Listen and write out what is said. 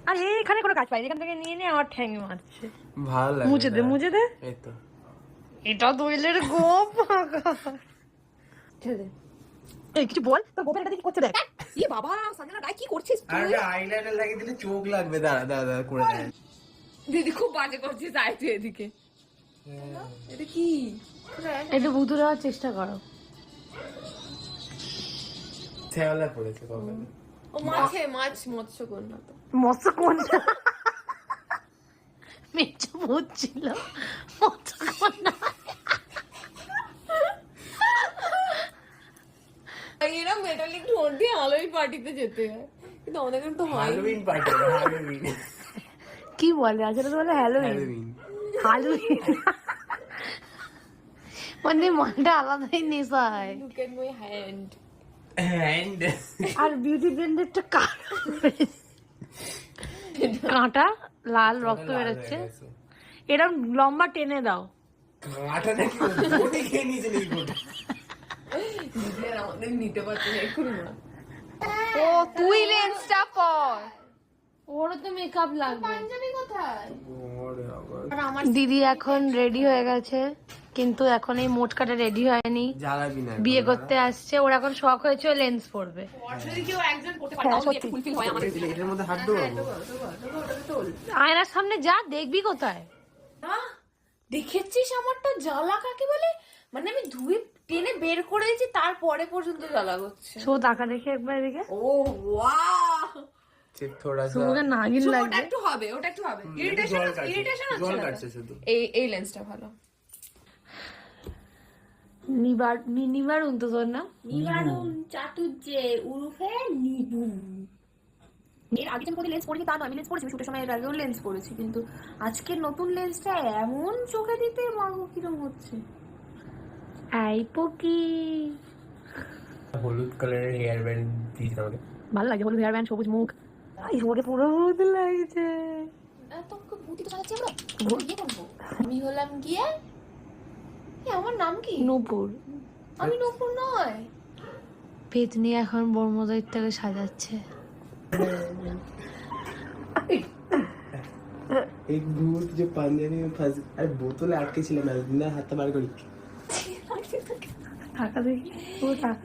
আর এখানে কোনো কাজ পাই, এখান থেকে নিয়ে নিয়ে আমার ঠ্যাঙে মারছে। ভালো লাগে, মুছে দে মুছে দে। এই তো এটা দইলের গোপ। ছেড়ে দে। এই কিছু বল, তোর গোপের এটা কি করছে দেখ। ই বাবা, সঞ্জনা রায় কি করছিস আর তুই? আইলাইনার লাগিয়ে দিলে চোখ লাগবে। দাঁড়া দাঁড়া দাঁড়া করে দেয়। দিদি খুব বাজে করছিস, আয় তুই এদিকে। এটা কি? একটু ভুতুরে হওয়ার চেষ্টা করো। ছেওলা পড়েছে কবে। ও মাছ মৎস্যকন্যা তো। মৎস্যকন্যা মেচু ভূত ছিল। মৎস্যকন্যা এরা মেটালিক ঠোঁট দিয়ে হ্যালোউইন পার্টিতে যেতে হয়, কিন্তু আমাদের এখানে তো হয়। হ্যালোউইন পার্টি, হ্যালোউইন কি বলে আসলে? তো বলে হ্যালোউইন। হ্যালোউইন হ্যালোউইন মানে মনটা আলাদাই নেশা হয়। Look at my hand. Hand আর বিউটি ব্লেন্ডারটা কাঁটা লাল রক্ত বেরোচ্ছে। এরকম লম্বা টেনে দাও। কাঁটা নাকি বডি খেয়ে নিয়েছে এই গোটা। দিদি আর আমাদের নিতে পারছে না এক্ষুনি না। ও তুই লেন্সটা পর। ওরও তো মেকআপ লাগবে। পাঞ্জাবি কোথায়? ওরে বাবা, আর আমার দিদি এখন রেডি হয়ে গেছে, কিন্তু এখন এই মোট কাটা রেডি হয়নি। জ্বালাবি না। বিয়ে করতে আসছে, ওর এখন শখ হয়েছে লেন্স পরবে। যদি কেউ একজন করতে পারে তাহলে একটু ফুলফিল হয় আমাদের। এটার মধ্যে হাত দেবো। আয়নার সামনে যা, দেখবি কোথায়? না দেখেছিস আমারটা জ্বালা কাকে বলে? মানে আমি ধুয়ে টেনে বের করে দিয়েছি, তারপরে পর্যন্ত জ্বালা করছে। শো টাকা দেখে একবার এদিকে। ও ওয়াও, চিপ থোড়া সা তোমাকে নাগিন ওটা লাগবে। একটু হবে, ওটা একটু হবে। ইরিটেশন জল হচ্ছে না কাটছে শুধু। এই লেন্সটা ভালো। নিবারুন তো তোর না? নিবারুন চাটুর্যে উরুফে নিবু। এর আগে আমি লেন্স পরেছি তা নয়, আমি লেন্স পরেছি শুটের সময়, এর আগেও লেন্স পরেছি, কিন্তু আজকের নতুন লেন্সটা এমন চোখে দিতে মাগো কিরম হচ্ছে। এই পকি হলুদ কালারের হেয়ার ব্যান্ড দিয়েছে আমাকে। ভালো লাগে হলুদ হেয়ার ব্যান্ড, সবুজ মুখ। এই ওকে পুরো ভূত লাগছে। তোকে ভূতি তো সাজাচ্ছি আমরা, বিয়ে করবো। আমি হলাম গিয়ে আমার নাম কি? নূপুর। আমি নূপুর নয়। পেতনি এখন বর্মদের থেকে সাজাচ্ছে। एक भूत जो पांजाबी में फंस, अरे बोतल अटके ছিল না, দিনা হাতটা বার করি। টাকা দেখি ও টাকা